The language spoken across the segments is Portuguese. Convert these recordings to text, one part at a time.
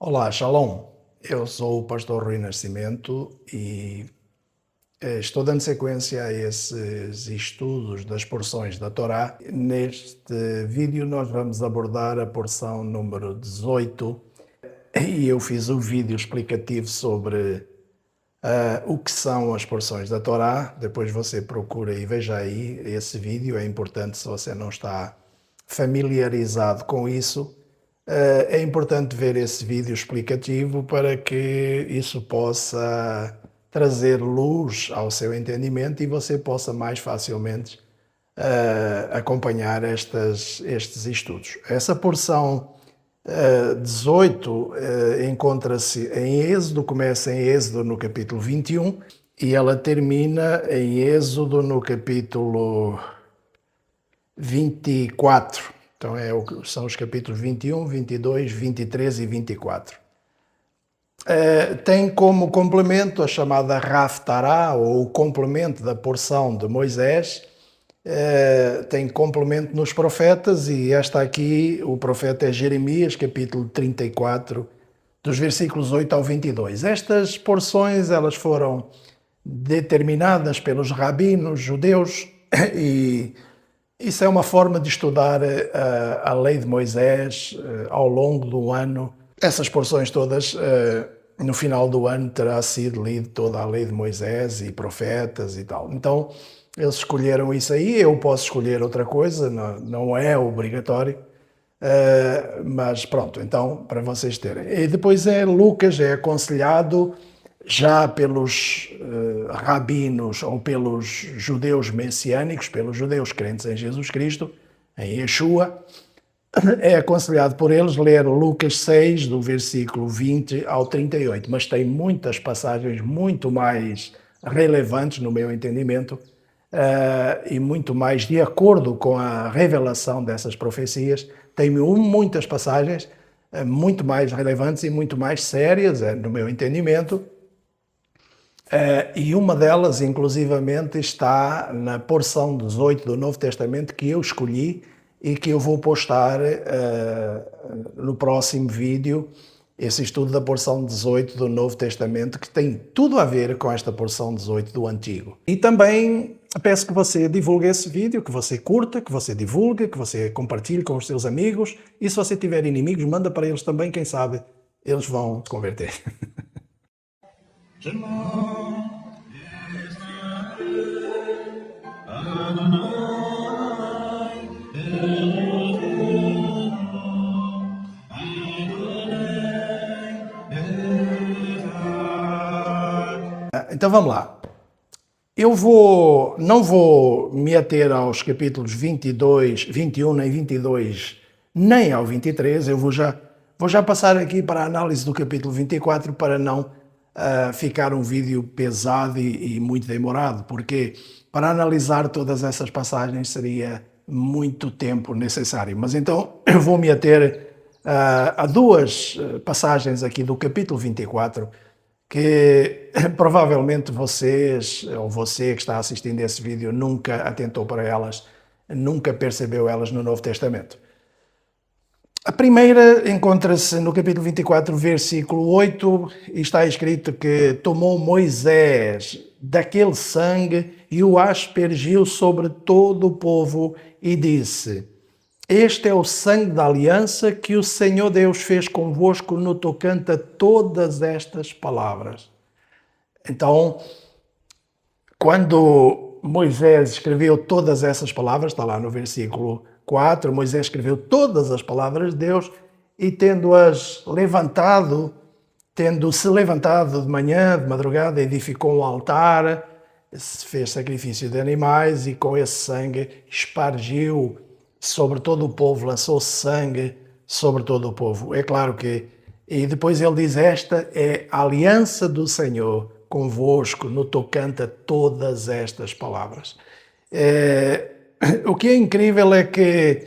Olá, Shalom. Eu sou o pastor Rui Nascimento e estou dando sequência a esses estudos das porções da Torá. Neste vídeo nós vamos abordar a porção número 18 e eu fiz um vídeo explicativo sobre o que são as porções da Torá. Depois você procura e veja aí esse vídeo, é importante se você não está familiarizado com isso. É importante ver esse vídeo explicativo para que isso possa trazer luz ao seu entendimento e você possa mais facilmente acompanhar estes estudos. Essa porção 18 encontra-se em Êxodo, começa em Êxodo no capítulo 21 e ela termina em Êxodo no capítulo 24. Então são os capítulos 21, 22, 23 e 24. Tem como complemento a chamada Haftará, ou o complemento da porção de Moisés. Tem complemento nos profetas, e esta aqui, o profeta é Jeremias, capítulo 34, dos versículos 8 ao 22. Estas porções elas foram determinadas pelos rabinos judeus e isso é uma forma de estudar a lei de Moisés ao longo do ano. Essas porções todas, no final do ano, terá sido lida toda a lei de Moisés e profetas e tal. Então, eles escolheram isso aí. Eu posso escolher outra coisa, não é obrigatório. Mas pronto, então, para vocês terem. E depois Lucas é aconselhado já pelos rabinos ou pelos judeus messiânicos, pelos judeus crentes em Jesus Cristo, em Yeshua, é aconselhado por eles ler Lucas 6, do versículo 20 ao 38, mas tem muitas passagens muito mais relevantes, no meu entendimento, e muito mais de acordo com a revelação dessas profecias. Tem muitas passagens muito mais relevantes e muito mais sérias, no meu entendimento, e uma delas, inclusivamente, está na porção 18 do Novo Testamento que eu escolhi e que eu vou postar no próximo vídeo, esse estudo da porção 18 do Novo Testamento, que tem tudo a ver com esta porção 18 do Antigo. E também peço que você divulgue esse vídeo, que você curta, que você divulgue, que você compartilhe com os seus amigos, e se você tiver inimigos, manda para eles também, quem sabe eles vão se converter. Então vamos lá. Eu não vou me ater aos capítulos 22, 21 nem 22, nem ao 23. Eu vou já passar aqui para a análise do capítulo 24 para não ficar um vídeo pesado e muito demorado, porque para analisar todas essas passagens seria muito tempo necessário. Mas então eu vou me ater a duas passagens aqui do capítulo 24 que provavelmente vocês, ou você que está assistindo esse vídeo, nunca atentou para elas, nunca percebeu elas no Novo Testamento. A primeira encontra-se no capítulo 24, versículo 8, e está escrito que tomou Moisés daquele sangue e o aspergiu sobre todo o povo e disse: este é o sangue da aliança que o Senhor Deus fez convosco no tocante a todas estas palavras. Então, quando Moisés escreveu todas essas palavras, está lá no versículo 4, Moisés escreveu todas as palavras de Deus e tendo-se levantado de manhã, de madrugada, edificou um altar, fez sacrifício de animais e com esse sangue espargiu sobre todo o povo, lançou sangue sobre todo o povo. É claro que... E depois ele diz, esta é a aliança do Senhor convosco no tocante a todas estas palavras. O que é incrível é que,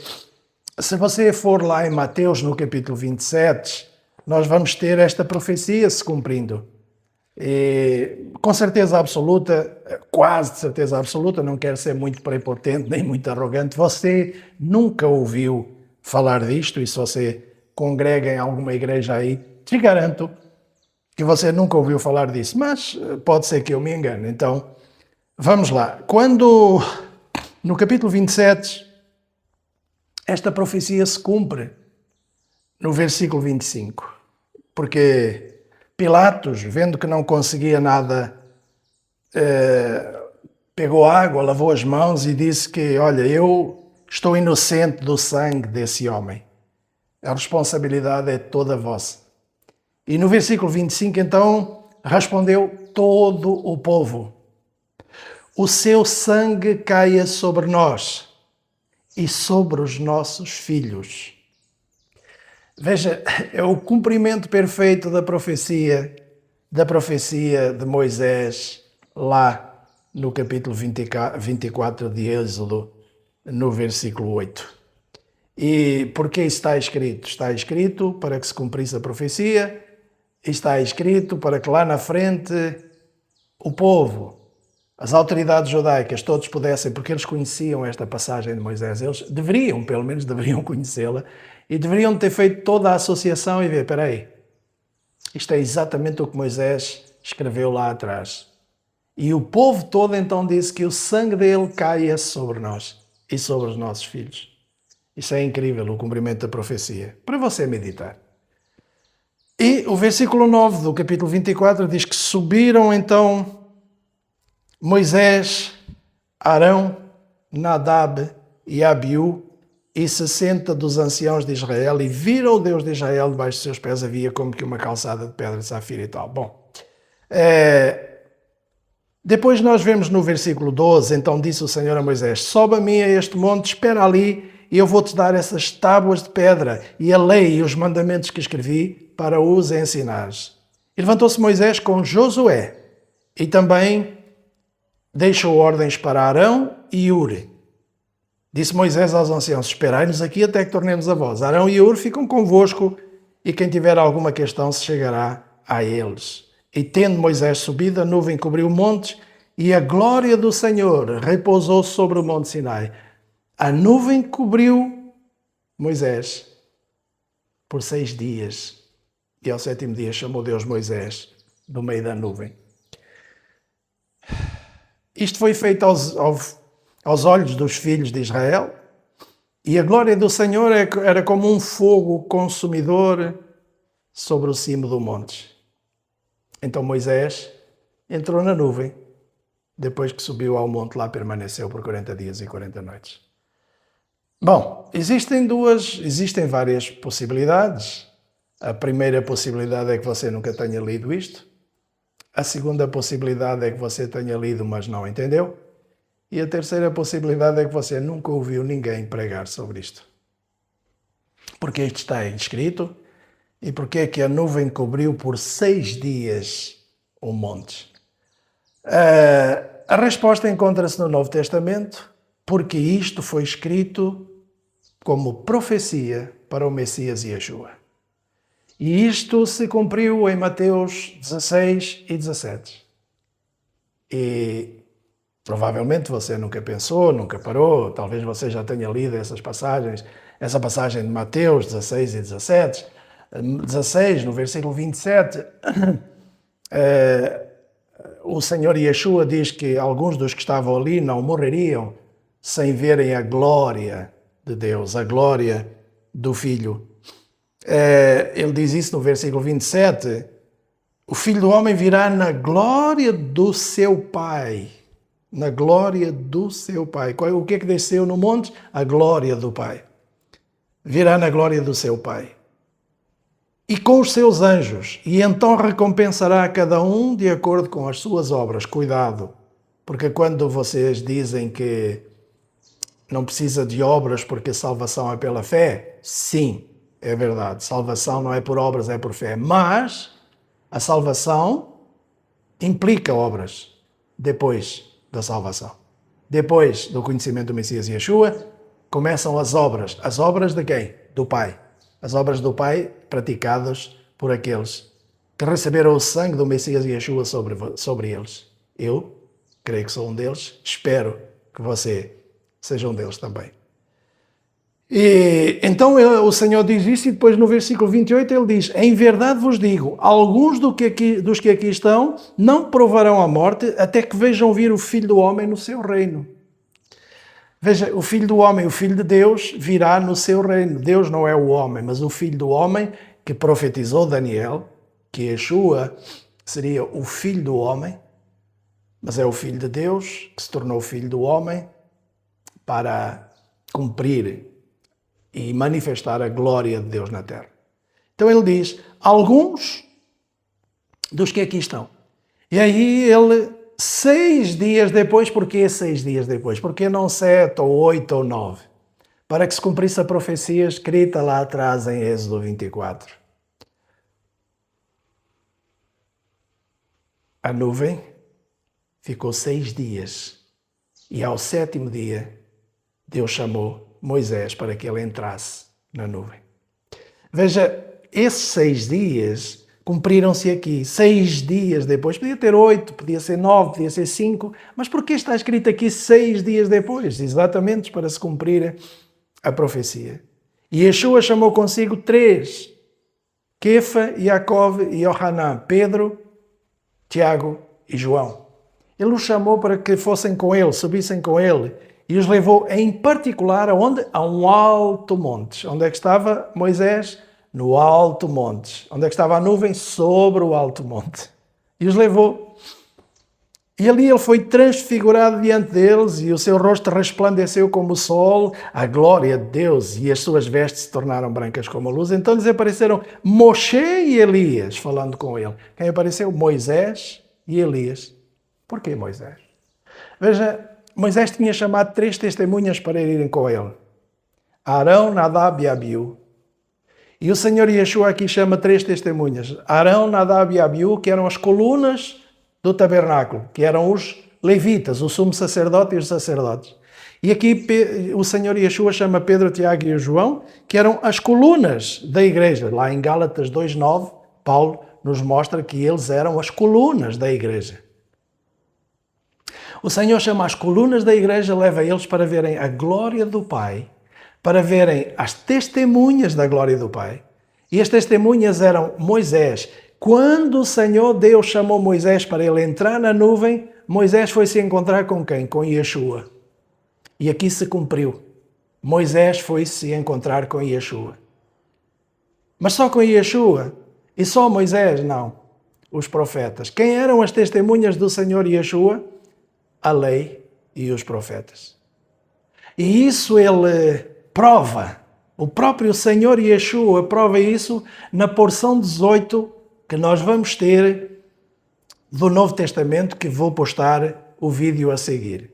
se você for lá em Mateus, no capítulo 27, nós vamos ter esta profecia se cumprindo. E, com certeza absoluta, quase de certeza absoluta, não quero ser muito prepotente nem muito arrogante, você nunca ouviu falar disto, e se você congrega em alguma igreja aí, Te garanto que você nunca ouviu falar disso, mas pode ser que eu me engane. Então, vamos lá. Quando, no capítulo 27, esta profecia se cumpre no versículo 25, porque Pilatos, vendo que não conseguia nada, pegou água, lavou as mãos e disse que, olha, eu estou inocente do sangue desse homem. A responsabilidade é toda vossa. E no versículo 25, então, respondeu todo o povo: o seu sangue caia sobre nós e sobre os nossos filhos. Veja, é o cumprimento perfeito da profecia de Moisés, lá no capítulo 24 de Êxodo, no versículo 8. E por que está escrito? Está escrito para que se cumprisse a profecia, está escrito para que lá na frente o povo, as autoridades judaicas, todos pudessem, porque eles conheciam esta passagem de Moisés, eles deveriam, pelo menos deveriam conhecê-la, e deveriam ter feito toda a associação e ver, espera aí, isto é exatamente o que Moisés escreveu lá atrás. E o povo todo então disse que o sangue dele caia sobre nós e sobre os nossos filhos. Isso é incrível, o cumprimento da profecia, para você meditar. E o versículo 9 do capítulo 24 diz que subiram então Moisés, Arão, Nadab e Abiú e 60 dos anciãos de Israel e viram o Deus de Israel debaixo de seus pés havia como que uma calçada de pedra de safira e tal. Bom, depois nós vemos no versículo 12, então disse o Senhor a Moisés: sobe a mim a este monte, espera ali e eu vou-te dar essas tábuas de pedra e a lei e os mandamentos que escrevi para os ensinares. E levantou-se Moisés com Josué e também deixou ordens para Arão e Ure. Disse Moisés aos anciãos: esperai-nos aqui até que tornemos a vós. Arão e Ure ficam convosco e quem tiver alguma questão se chegará a eles. E tendo Moisés subido, a nuvem cobriu o monte e a glória do Senhor repousou sobre o monte Sinai. A nuvem cobriu Moisés por 6 dias e ao 7º dia chamou Deus Moisés do meio da nuvem. Isto foi feito aos olhos dos filhos de Israel e a glória do Senhor era como um fogo consumidor sobre o cimo do monte. Então Moisés entrou na nuvem, depois que subiu ao monte lá permaneceu por 40 dias e 40 noites. Bom, existem várias possibilidades. A primeira possibilidade é que você nunca tenha lido isto. A segunda possibilidade é que você tenha lido, mas não entendeu. E a terceira possibilidade é que você nunca ouviu ninguém pregar sobre isto. Porque isto está escrito e porque é que a nuvem cobriu por 6 dias o monte. A resposta encontra-se no Novo Testamento, porque isto foi escrito como profecia para o Messias Yeshua. E isto se cumpriu em Mateus 16 e 17. E provavelmente você nunca pensou, nunca parou, talvez você já tenha lido essas passagens, essa passagem de Mateus 16 e 17, 16, no versículo 27, o Senhor Yeshua diz que alguns dos que estavam ali não morreriam sem verem a glória de Deus, a glória do Filho. Ele diz isso no versículo 27, o Filho do Homem virá na glória do seu Pai. Na glória do seu Pai. O que é que desceu no monte? A glória do Pai. Virá na glória do seu Pai. E com os seus anjos. E então recompensará a cada um de acordo com as suas obras. Cuidado. Porque quando vocês dizem que não precisa de obras porque a salvação é pela fé, sim, é verdade. Salvação não é por obras, é por fé. Mas a salvação implica obras depois da salvação. Depois do conhecimento do Messias Yeshua, começam as obras. As obras de quem? Do Pai. As obras do Pai praticadas por aqueles que receberam o sangue do Messias Yeshua sobre eles. Eu creio que sou um deles. Espero que você seja um deles também. E então o Senhor diz isso e depois no versículo 28 ele diz: em verdade vos digo, alguns dos que aqui estão não provarão a morte até que vejam vir o Filho do Homem no seu reino. Veja, o Filho do Homem, o Filho de Deus, virá no seu reino. Deus não é o homem, mas o Filho do Homem que profetizou Daniel, que Yeshua seria o Filho do Homem, mas é o Filho de Deus que se tornou Filho do Homem para cumprir e manifestar a glória de Deus na terra. Então ele diz, alguns dos que aqui estão. E aí ele, 6 dias depois, porquê 6 dias depois? Porquê não 7 ou 8 ou 9? Para que se cumprisse a profecia escrita lá atrás em Êxodo 24. A nuvem ficou 6 dias e ao 7º dia Deus chamou Moisés para que ele entrasse na nuvem. Veja, esses 6 dias cumpriram-se aqui. 6 dias depois. Podia ter 8, podia ser 9, podia ser 5. Mas por que está escrito aqui 6 dias depois? Exatamente para se cumprir a profecia. E Yeshua chamou consigo 3. Kefa, Jacó e Yohanan. Pedro, Tiago e João. Ele os chamou para que fossem com ele, subissem com ele. E os levou em particular aonde? A um alto monte. Onde é que estava Moisés? No alto monte. Onde é que estava a nuvem? Sobre o alto monte. E os levou. E ali ele foi transfigurado diante deles e o seu rosto resplandeceu como o sol, a glória de Deus, e as suas vestes se tornaram brancas como a luz. Então lhes apareceram Moshe e Elias falando com ele. Quem apareceu? Moisés e Elias. Por que Moisés? Veja, Moisés tinha chamado 3 testemunhas para irem com ele. Arão, Nadab e Abiú. E o Senhor Yeshua aqui chama 3 testemunhas. Arão, Nadab e Abiú, que eram as colunas do tabernáculo, que eram os levitas, o sumo sacerdote e os sacerdotes. E aqui o Senhor Yeshua chama Pedro, Tiago e João, que eram as colunas da igreja. Lá em Gálatas 2:9, Paulo nos mostra que eles eram as colunas da igreja. O Senhor chama as colunas da igreja, leva eles para verem a glória do Pai, para verem as testemunhas da glória do Pai. E as testemunhas eram Moisés. Quando o Senhor Deus chamou Moisés para ele entrar na nuvem, Moisés foi se encontrar com quem? Com Yeshua. E aqui se cumpriu. Moisés foi se encontrar com Yeshua. Mas só com Yeshua? E só Moisés? Não. Os profetas. Quem eram as testemunhas do Senhor Yeshua? A lei e os profetas. E isso ele prova. O próprio Senhor Yeshua prova isso na porção 18 que nós vamos ter do Novo Testamento, que vou postar o vídeo a seguir.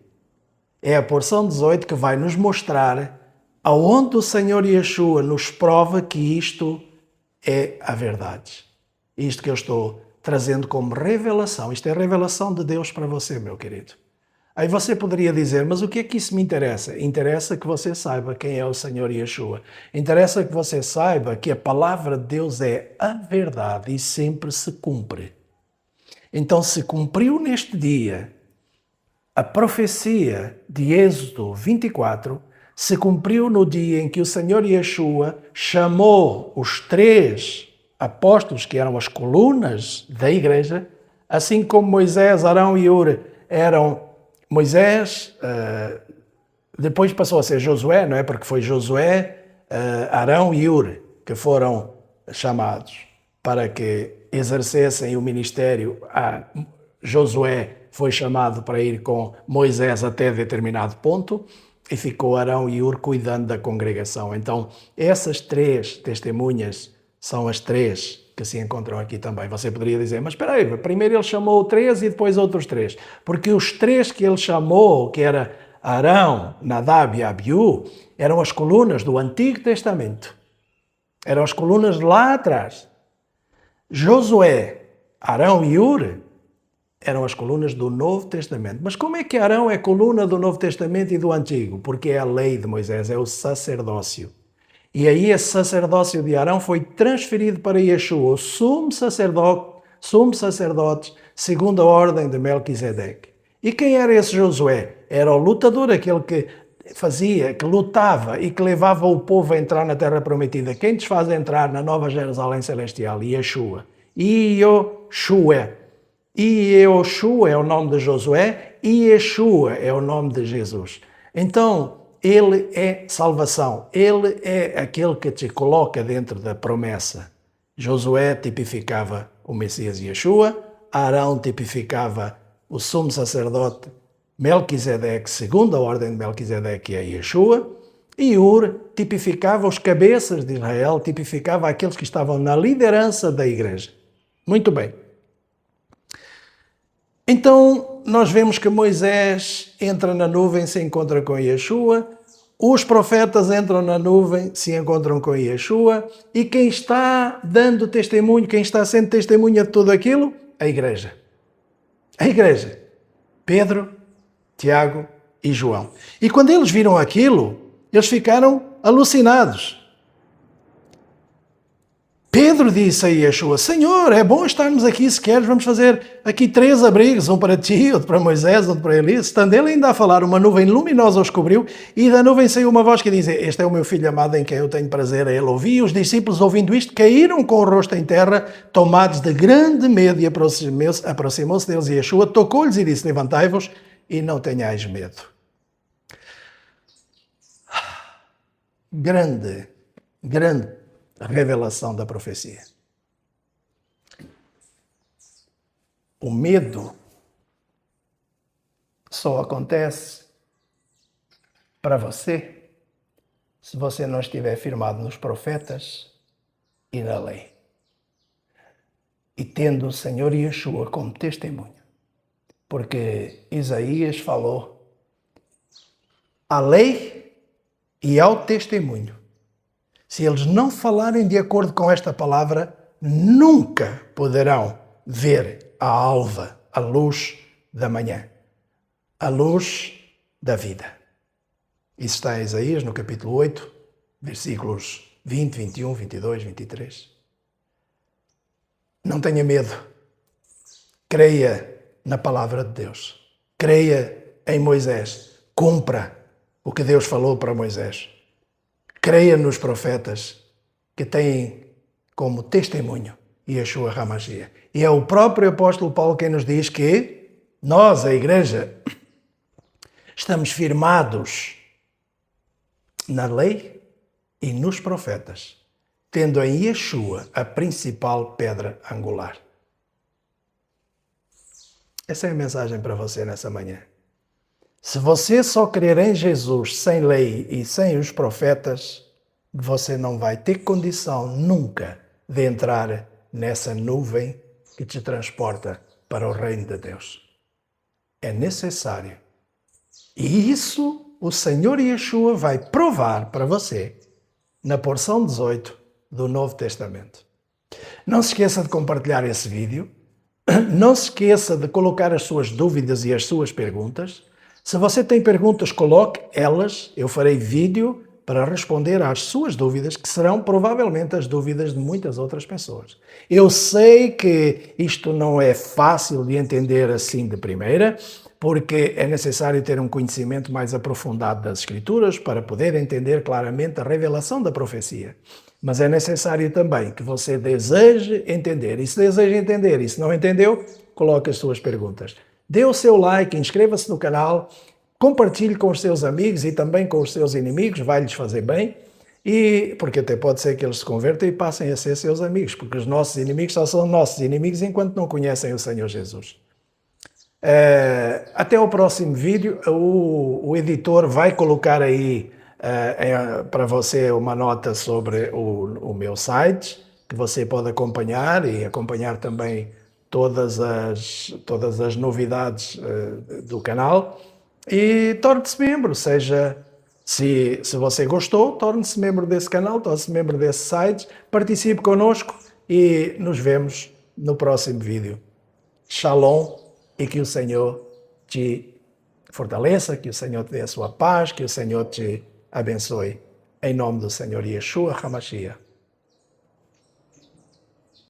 É a porção 18 que vai nos mostrar aonde o Senhor Yeshua nos prova que isto é a verdade. Isto que eu estou trazendo como revelação. Isto é revelação de Deus para você, meu querido. Aí você poderia dizer, mas o que é que isso me interessa? Interessa que você saiba quem é o Senhor Yeshua. Interessa que você saiba que a palavra de Deus é a verdade e sempre se cumpre. Então, se cumpriu neste dia a profecia de Êxodo 24, se cumpriu no dia em que o Senhor Yeshua chamou os 3 apóstolos, que eram as colunas da igreja, assim como Moisés, Arão e Hur eram Moisés, depois passou a ser Josué, não é? Porque foi Josué, Arão e Hur que foram chamados para que exercessem o ministério. Josué foi chamado para ir com Moisés até determinado ponto e ficou Arão e Hur cuidando da congregação. Então, essas 3 testemunhas são as 3 que se encontram aqui também. Você poderia dizer, mas espera aí, primeiro ele chamou 3 e depois outros 3. Porque os 3 que ele chamou, que era Arão, Nadab e Abiú, eram as colunas do Antigo Testamento. Eram as colunas lá atrás. Josué, Arão e Hur eram as colunas do Novo Testamento. Mas como é que Arão é coluna do Novo Testamento e do Antigo? Porque é a lei de Moisés, é o sacerdócio. E aí esse sacerdócio de Arão foi transferido para Yeshua, o sumo sacerdote, segundo a ordem de Melquisedeque. E quem era esse Josué? Era o lutador, aquele que fazia, que lutava e que levava o povo a entrar na Terra Prometida. Quem te faz entrar na Nova Jerusalém Celestial? Yeshua. Yoshua. Yoshua é o nome de Josué e Yeshua é o nome de Jesus. Então, ele é salvação. Ele é aquele que te coloca dentro da promessa. Josué tipificava o Messias Yeshua, Arão tipificava o sumo sacerdote Melquisedeque, segundo a ordem de Melquisedeque, é Yeshua, e Ur tipificava os cabeças de Israel, tipificava aqueles que estavam na liderança da igreja. Muito bem. Então, nós vemos que Moisés entra na nuvem, se encontra com Yeshua, os profetas entram na nuvem, se encontram com Yeshua, e quem está dando testemunho, quem está sendo testemunha de tudo aquilo? A igreja. A igreja. Pedro, Tiago e João. E quando eles viram aquilo, eles ficaram alucinados. Pedro disse a Yeshua: Senhor, é bom estarmos aqui, se queres, vamos fazer aqui 3 abrigos, um para ti, outro para Moisés, outro para Elias. Estando ele ainda a falar, uma nuvem luminosa os cobriu, e da nuvem saiu uma voz que dizia: Este é o meu filho amado em quem eu tenho prazer a ele ouvir. E os discípulos, ouvindo isto, caíram com o rosto em terra, tomados de grande medo, e aproximou-se deles e Yeshua tocou-lhes e disse: Levantai-vos e não tenhais medo. Grande revelação da profecia. O medo só acontece para você se você não estiver firmado nos profetas e na lei. E tendo o Senhor Yeshua como testemunho. Porque Isaías falou: à lei e ao testemunho. Se eles não falarem de acordo com esta palavra, nunca poderão ver a alva, a luz da manhã, a luz da vida. Isso está em Isaías, no capítulo 8, versículos 20, 21, 22, 23. Não tenha medo. Creia na palavra de Deus. Creia em Moisés. Cumpra o que Deus falou para Moisés. Creia nos profetas que têm como testemunho Yeshua HaMashiach. E é o próprio apóstolo Paulo quem nos diz que nós, a igreja, estamos firmados na lei e nos profetas, tendo em Yeshua a principal pedra angular. Essa é a mensagem para você nessa manhã. Se você só crer em Jesus sem lei e sem os profetas, você não vai ter condição nunca de entrar nessa nuvem que te transporta para o reino de Deus. É necessário. E isso o Senhor Yeshua vai provar para você na porção 18 do Novo Testamento. Não se esqueça de compartilhar esse vídeo. Não se esqueça de colocar as suas dúvidas e as suas perguntas. Se você tem perguntas, coloque elas. Eu farei vídeo para responder às suas dúvidas, que serão provavelmente as dúvidas de muitas outras pessoas. Eu sei que isto não é fácil de entender assim de primeira, porque é necessário ter um conhecimento mais aprofundado das Escrituras para poder entender claramente a revelação da profecia. Mas é necessário também que você deseje entender. E se deseja entender e se não entendeu, coloque as suas perguntas. Dê o seu like, inscreva-se no canal, compartilhe com os seus amigos e também com os seus inimigos, vai-lhes fazer bem. E porque até pode ser que eles se convertam e passem a ser seus amigos, porque os nossos inimigos só são nossos inimigos enquanto não conhecem o Senhor Jesus. Até o próximo vídeo. O editor vai colocar aí para você uma nota sobre o meu site, que você pode acompanhar e acompanhar também todas as novidades do canal. E torne-se membro, se você gostou, torne-se membro desse canal, torne-se membro desse site, participe connosco e nos vemos no próximo vídeo. Shalom e que o Senhor te fortaleça, que o Senhor te dê a sua paz, que o Senhor te abençoe. Em nome do Senhor Yeshua HaMashiach.